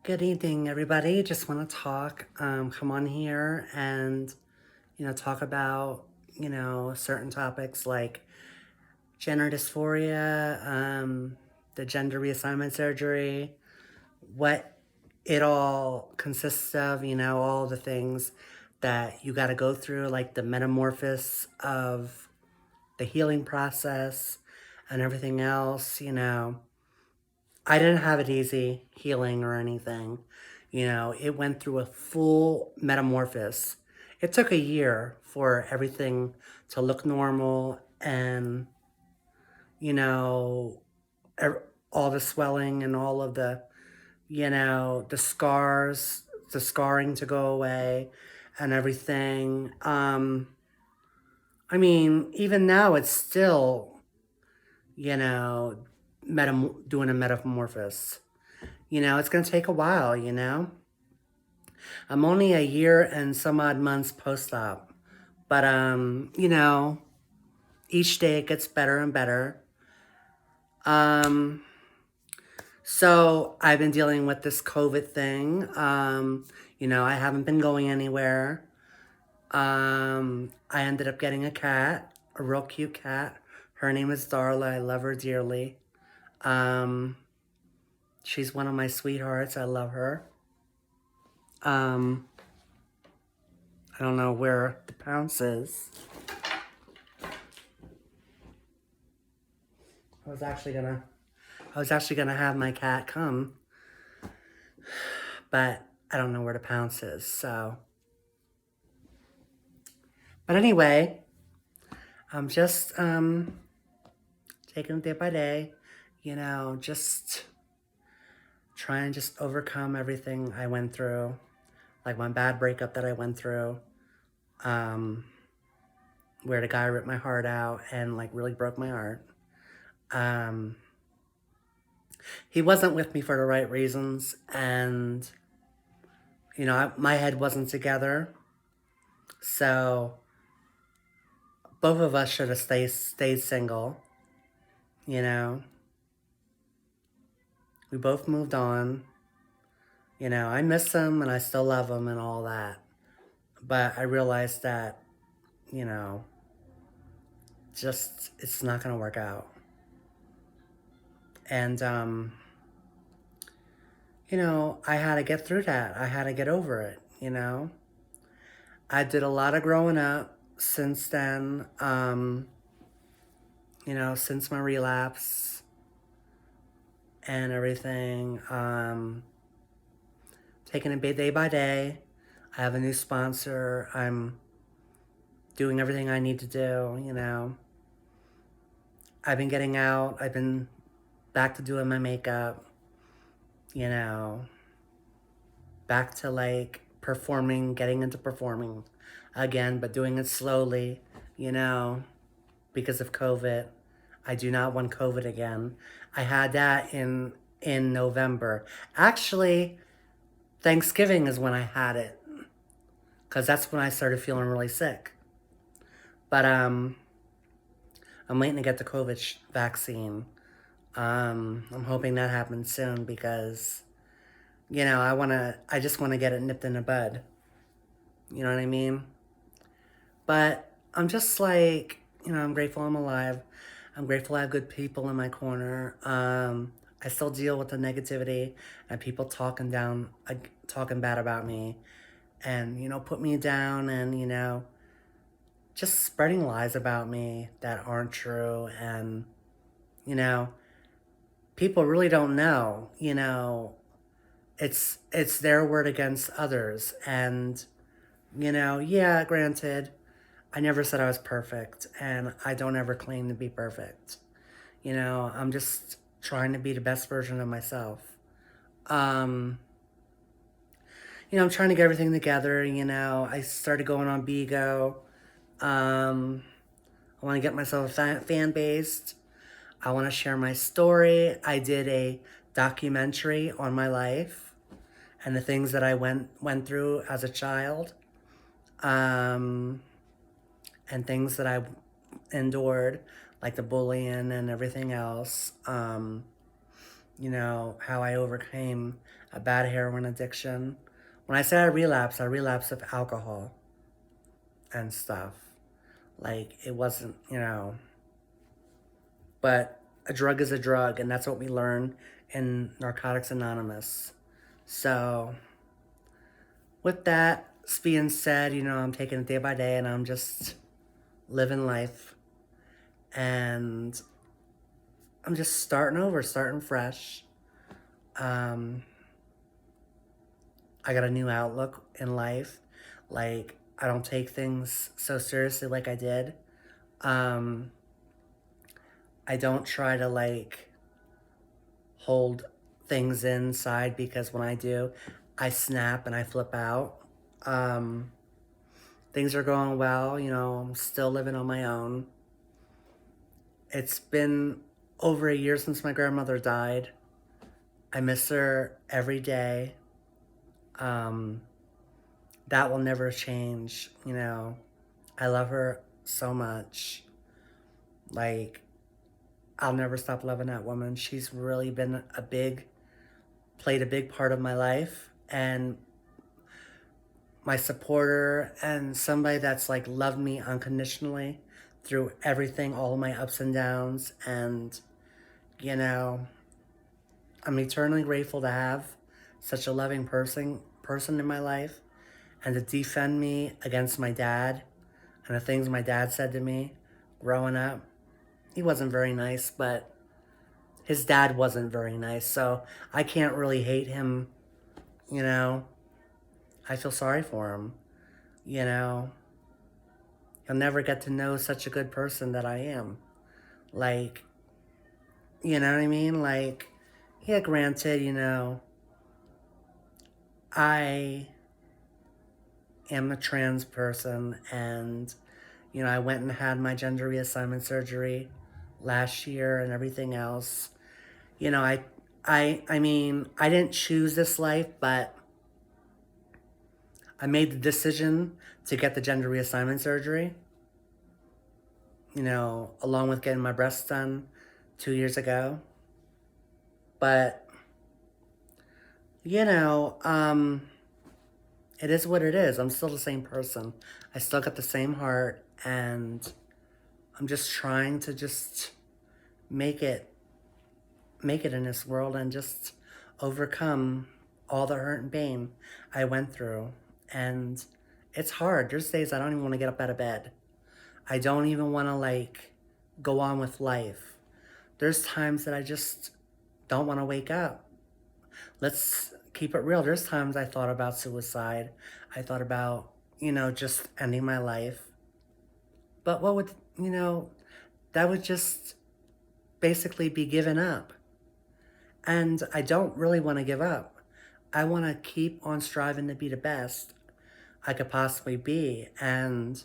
Good evening, everybody. Just want to talk, come on here and, talk about, certain topics like gender dysphoria, the gender reassignment surgery, what it all consists of, all the things that you got to go through, like the metamorphosis of the healing process and everything else. I didn't have it easy healing or anything. It went through a full metamorphosis. It took a year for everything to look normal and, you know, ev- all the swelling and all of the scars, the scarring to go away and everything. I mean, even now it's still, you know, doing a metamorphosis. It's going to take a while. I'm only a year and some odd months post-op, but each day it gets better and better. Um, so I've been dealing with this COVID thing. I haven't been going anywhere. I ended up getting a cat, a real cute cat. Her name is Darla. I love her dearly. Um, she's one of my sweethearts. I love her. Um, I don't know where the pounce is. I was actually gonna I was actually gonna have my cat come, but I don't know where the pounce is, so but anyway, I'm just taking it day by day, just trying to just overcome everything I went through, like my bad breakup that I went through, um, where the guy ripped my heart out and like really broke my heart. Um, he wasn't with me for the right reasons, and my head wasn't together. So both of us should have stayed single. You know, we both moved on. I miss him and I still love him and all that. But I realized that, you know, just it's not gonna work out. And I had to get through that. I had to get over it. I did a lot of growing up since then. Since my relapse and everything. Taking it day by day. I have a new sponsor. I'm doing everything I need to do. I've been getting out. I've been back to doing my makeup, you know, back to like performing, getting into performing again, but doing it slowly, you know, because of COVID. I do not want COVID again. I had that in November. Actually, Thanksgiving is when I had it because that's when I started feeling really sick. But I'm waiting to get the COVID vaccine. I'm hoping that happens soon because I just want to get it nipped in the bud. You know what I mean? But I'm just like, I'm grateful I'm alive. I'm grateful I have good people in my corner. I still deal with the negativity and people talking bad about me and, put me down and, just spreading lies about me that aren't true. And, you know, people really don't know, it's their word against others. And, yeah, granted, I never said I was perfect and I don't ever claim to be perfect. I'm just trying to be the best version of myself. Um, I'm trying to get everything together. I started going on Bigo. Um, I want to get myself a fan base. I want to share my story. I did a documentary on my life and the things that I went through as a child, um, and things that I endured, like the bullying and everything else. how I overcame a bad heroin addiction. When I say I relapsed of alcohol and stuff. Like, it wasn't, but a drug is a drug, and that's what we learn in Narcotics Anonymous. So, with that being said, I'm taking it day by day and I'm just living life. And I'm just starting over, starting fresh. Um, I got a new outlook in life. Like, I don't take things so seriously like I did. Um, I don't try to, like, hold things inside, because when I do, I snap and I flip out. Um, Things are going well, I'm still living on my own. It's been over a year since my grandmother died. I miss her every day. Um, that will never change. I love her so much. Like, I'll never stop loving that woman. She's really been played a big part of my life, and my supporter, and somebody that's like loved me unconditionally through everything, all of my ups and downs. And, you know, I'm eternally grateful to have such a loving person in my life, and to defend me against my dad and the things my dad said to me growing up. He wasn't very nice, but his dad wasn't very nice, so I can't really hate him, you know. I feel sorry for him, you know. He'll never get to know such a good person that I am. Like, you know what I mean? Like, yeah, granted, I am a trans person, and, I went and had my gender reassignment surgery last year and everything else. You know, I mean, I didn't choose this life, but I made the decision to get the gender reassignment surgery, along with getting my breasts done 2 years ago. But, you know, um, it is what it is. I'm still the same person. I still got the same heart, and I'm just trying to just make it make it in this world, and just overcome all the hurt and pain I went through. And it's hard. There's days I don't even want to get up out of bed. I don't even want to, like, go on with life. There's times that I just don't want to wake up. Let's keep it real. There's times I thought about suicide. I thought about, just ending my life. But that would just basically be giving up. And I don't really want to give up. I want to keep on striving to be the best I could possibly be. And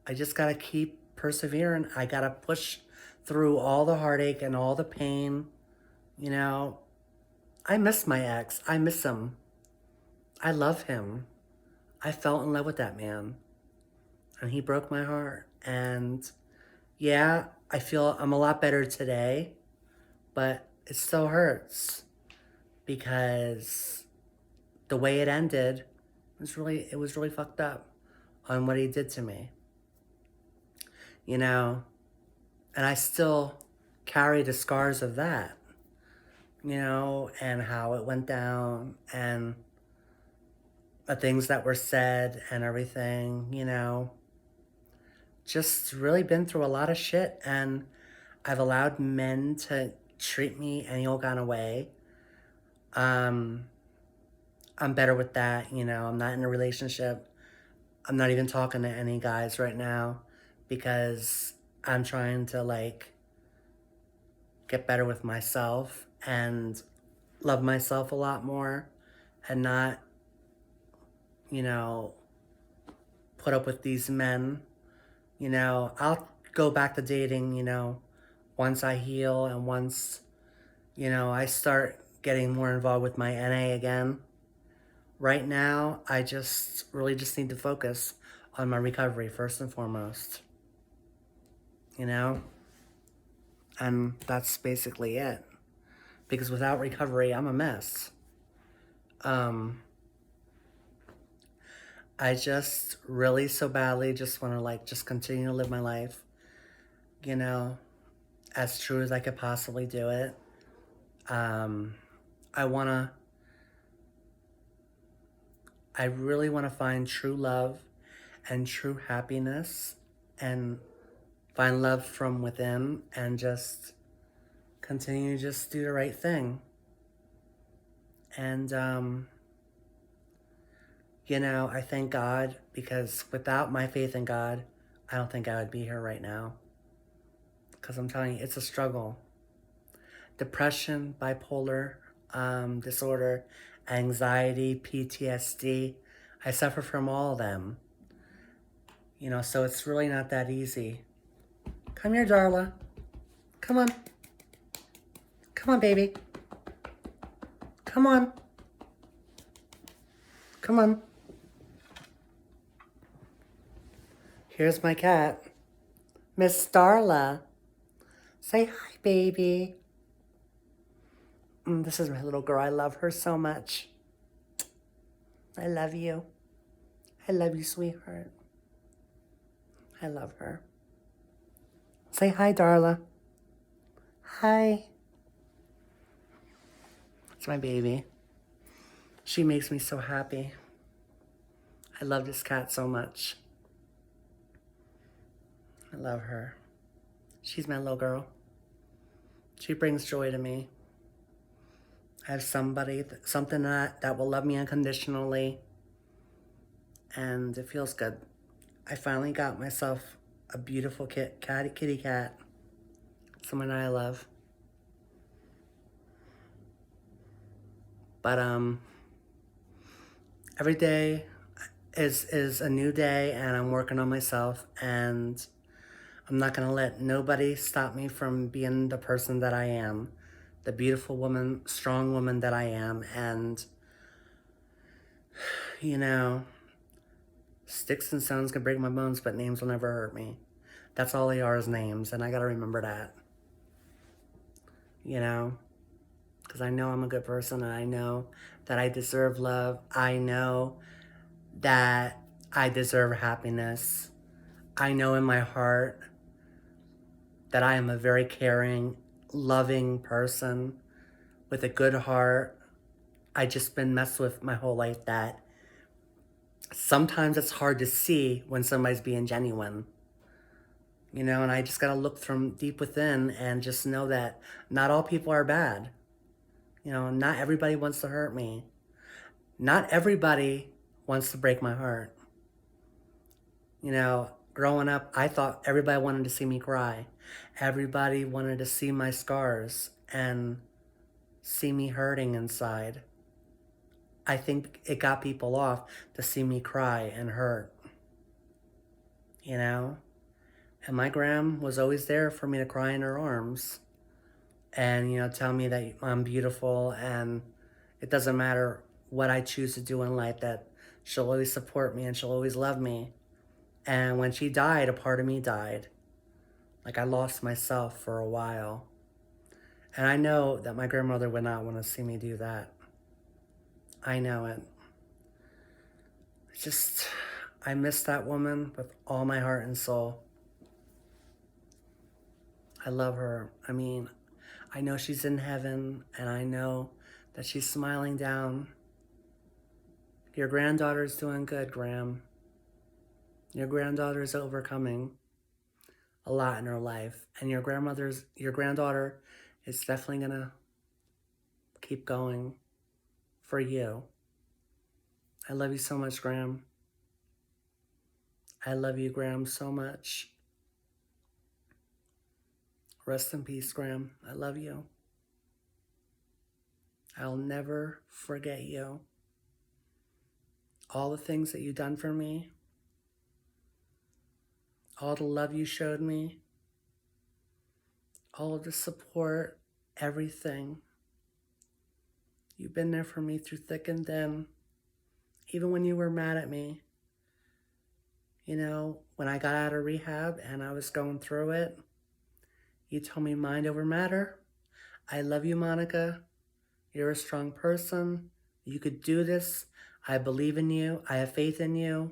I just got to keep persevering. I got to push through all the heartache and all the pain. You know, I miss my ex. I miss him. I love him. I fell in love with that man, and he broke my heart. And yeah, I feel I'm a lot better today, but it still hurts, because the way it ended it was really fucked up on what he did to me. You know, and I still carry the scars of that, and how it went down, and the things that were said and everything. Just really been through a lot of shit, and I've allowed men to treat me any old kind of way. Um, I'm better with that, I'm not in a relationship. I'm not even talking to any guys right now, because I'm trying to, like, get better with myself and love myself a lot more, and not, you know, put up with these men. I'll go back to dating, once I heal, and once, I start getting more involved with my NA again. Right now, I just really just need to focus on my recovery first and foremost, you know? And that's basically it. because without recovery, I'm a mess. Um, I just really so badly just want to like just continue to live my life, you know, as true as I could possibly do it. Um, I want to, I really want to find true love and true happiness and find love from within and just continue to just do the right thing. And, I thank God because without my faith in God, I don't think I would be here right now. Because I'm telling you, it's a struggle. Depression, bipolar disorder, anxiety, PTSD. I suffer from all of them. So it's really not that easy. Come here, Darla. Come on. Come on, baby. Come on. Come on. Here's my cat. Miss Darla. Say hi, baby. This is my little girl. I love her so much. I love you. I love you, sweetheart. I love her. Say hi, Darla. Hi. It's my baby. She makes me so happy. I love this cat so much. I love her. She's my little girl. She brings joy to me. I have something that will love me unconditionally, and it feels good. I finally got myself a beautiful kitty cat, someone I love. But every day is a new day, and I'm working on myself, and I'm not gonna let nobody stop me from being the person that I am, the beautiful woman, strong woman that I am. And sticks and stones can break my bones, but names will never hurt me. That's all they are, is names, and I gotta remember that. Because I know I'm a good person, and I know that I deserve love. I know that I deserve happiness. I know in my heart that I am a very caring, loving person with a good heart. I just been messed with my whole life that sometimes it's hard to see when somebody's being genuine. And I just gotta look from deep within and just know that not all people are bad. Not everybody wants to hurt me. Not everybody wants to break my heart. Growing up, I thought everybody wanted to see me cry. Everybody wanted to see my scars and see me hurting inside. I think it got people off to see me cry and hurt. And my gram was always there for me to cry in her arms and, tell me that I'm beautiful and it doesn't matter what I choose to do in life, that she'll always support me and she'll always love me. And when she died, a part of me died. Like I lost myself for a while. And I know that my grandmother would not want to see me do that. I know it. I miss that woman with all my heart and soul. I love her. I know she's in heaven, and I know that she's smiling down. Your granddaughter's doing good, Graham. Your granddaughter's overcoming a lot in her life, and your granddaughter is definitely gonna keep going for you. I love you so much, Graham. I love you, Graham, so much. Rest in peace, Graham. I love you. I'll never forget you. All the things that you've done for me, all the love you showed me, all of the support, everything. You've been there for me through thick and thin, even when you were mad at me. When I got out of rehab and I was going through it, you told me mind over matter. I love you, Monica. You're a strong person. You could do this. I believe in you. I have faith in you.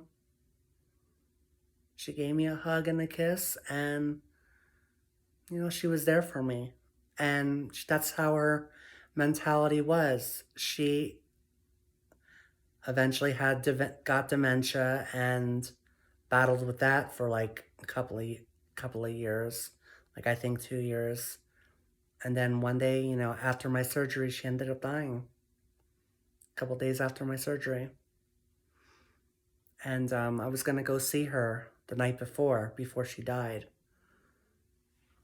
She gave me a hug and a kiss, and, she was there for me. And that's how her mentality was. She eventually got dementia and battled with that for like a couple of years, like I think 2 years. And then one day, after my surgery, she ended up dying. A couple days after my surgery. And I was gonna go see her the night before she died.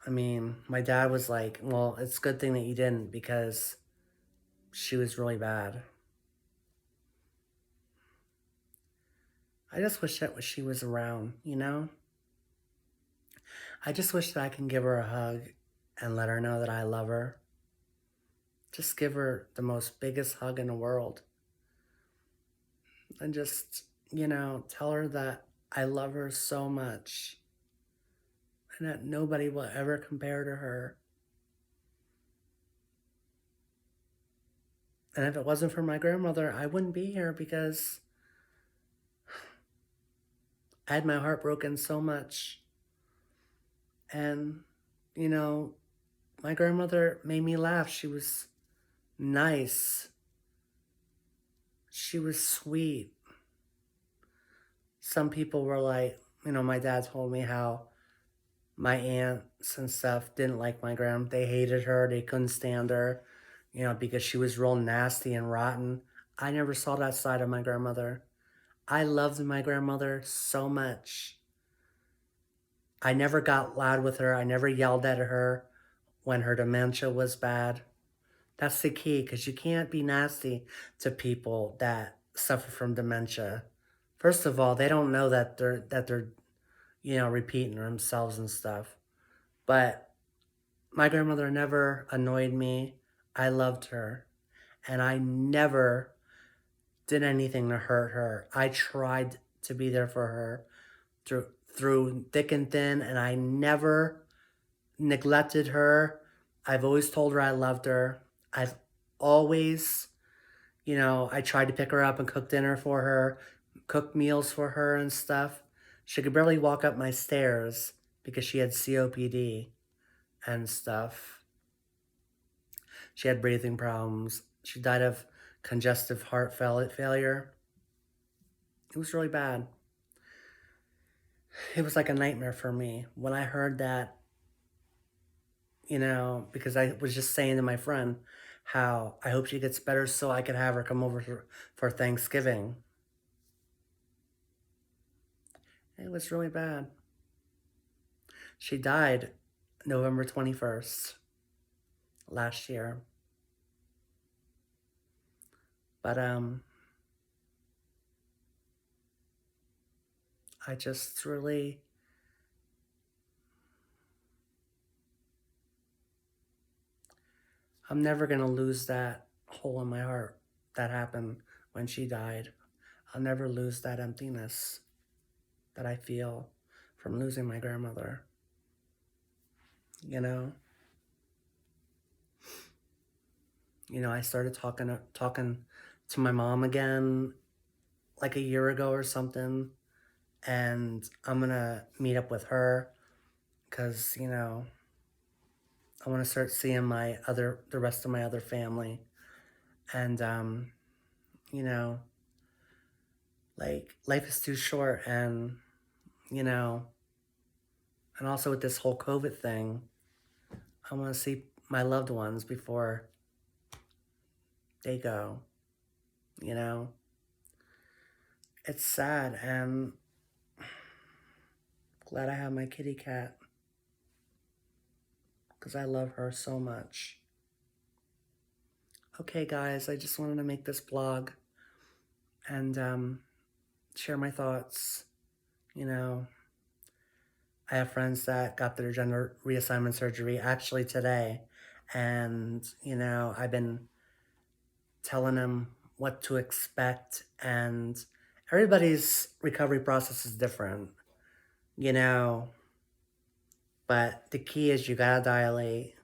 I mean, my dad was like, "Well, it's a good thing that you didn't because she was really bad." I just wish that she was around. I just wish that I can give her a hug and let her know that I love her. Just give her the most biggest hug in the world. And just, tell her that I love her so much and that nobody will ever compare to her. And if it wasn't for my grandmother, I wouldn't be here because I had my heart broken so much. And, you know, my grandmother made me laugh. She was nice. She was sweet. Some people were like, my dad told me how my aunts and stuff didn't like my grandma. They hated her. They couldn't stand her, because she was real nasty and rotten. I never saw that side of my grandmother. I loved my grandmother so much. I never got loud with her. I never yelled at her when her dementia was bad. That's the key, because you can't be nasty to people that suffer from dementia. First of all, they don't know that they're repeating themselves and stuff. But my grandmother never annoyed me. I loved her, and I never did anything to hurt her. I tried to be there for her through thick and thin, and I never neglected her. I've always told her I loved her. I've always, I tried to pick her up and cook dinner for her, cook meals for her and stuff. She could barely walk up my stairs because she had COPD and stuff. She had breathing problems. She died of congestive heart failure. It was really bad. It was like a nightmare for me when I heard that, because I was just saying to my friend how I hope she gets better so I could have her come over for Thanksgiving. It was really bad. She died November 21st last year. But I just really I'm never going to lose that hole in my heart that happened when she died. I'll never lose that emptiness that I feel from losing my grandmother. You know, I started talking to my mom again like a year ago or something, and I'm gonna meet up with her because I want to start seeing the rest of my other family, and you know, like life is too short, and you know, and also with this whole COVID thing, I want to see my loved ones before they go. You know, it's sad, and glad I have my kitty cat because I love her so much. Okay, guys, I just wanted to make this blog and share my thoughts. You know, I have friends that got their gender reassignment surgery actually today, and I've been telling them what to expect, and everybody's recovery process is different, you know, but the key is you gotta dilate.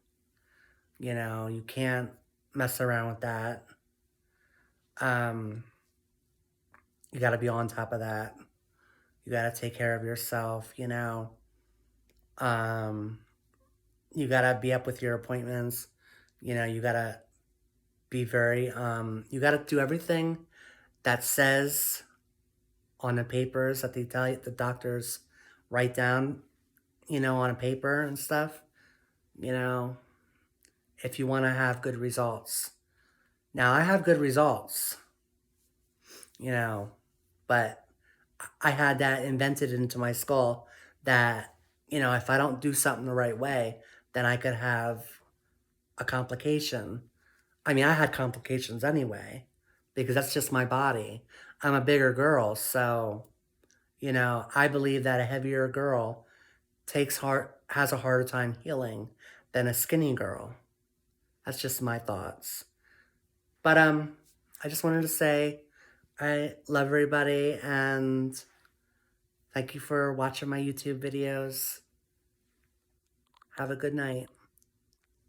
You know, you can't mess around with that. Um, you got to be on top of that. You got to take care of yourself, you know. Um, you got to be up with your appointments. You know, you got to be very, you got to do everything that says on the papers that they tell you, the doctors write down, you know, on a paper and stuff, you know, if you want to have good results. Now, I have good results, you know, but I had that invented into my skull that, you know, if I don't do something the right way, then I could have a complication. I mean, I had complications anyway because that's just my body. I'm a bigger girl, so, you know, I believe that a heavier girl has a harder time healing than a skinny girl. That's just my thoughts. But I just wanted to say I love everybody and thank you for watching my YouTube videos. Have a good night.